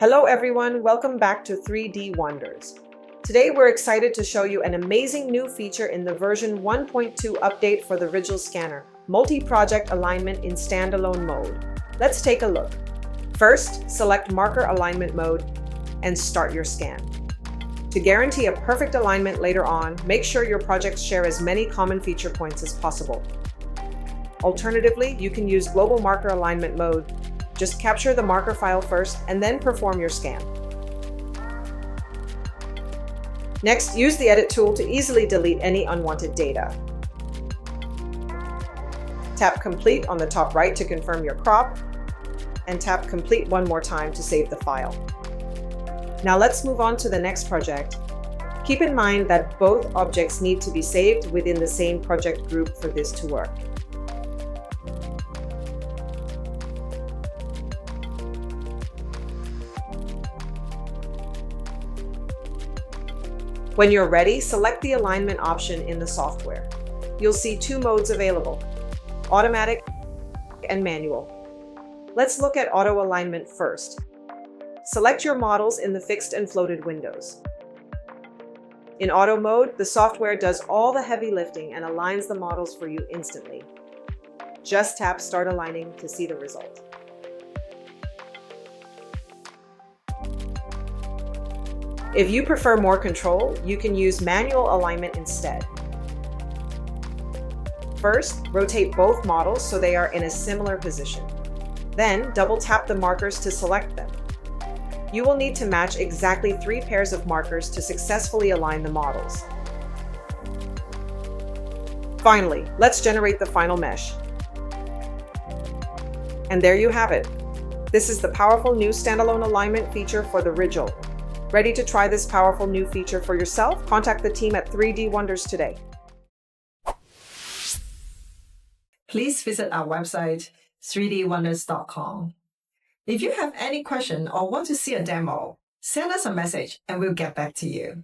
Hello everyone, welcome back to 3D Wonders. Today we're excited to show you an amazing new feature in the version 1.2 update for the Rigil scanner, multi-project alignment in standalone mode. Let's take a look. First, select marker alignment mode and start your scan. To guarantee a perfect alignment later on, make sure your projects share as many common feature points as possible. Alternatively, you can use global marker alignment mode. Just capture the marker file first and then perform your scan. Next, use the Edit tool to easily delete any unwanted data. Tap Complete on the top right to confirm your crop, and tap Complete one more time to save the file. Now let's move on to the next project. Keep in mind that both objects need to be saved within the same project group for this to work. When you're ready, select the alignment option in the software. You'll see two modes available: automatic and manual. Let's look at auto alignment first. Select your models in the fixed and floated windows. In auto mode, the software does all the heavy lifting and aligns the models for you instantly. Just tap Start Aligning to see the result. If you prefer more control, you can use manual alignment instead. First, rotate both models so they are in a similar position. Then, double tap the markers to select them. You will need to match exactly 3 pairs of markers to successfully align the models. Finally, let's generate the final mesh. And there you have it. This is the powerful new standalone alignment feature for the Rigil. Ready to try this powerful new feature for yourself? Contact the team at 3D Wonders today. Please visit our website, 3dwonders.com. If you have any question or want to see a demo, send us a message and we'll get back to you.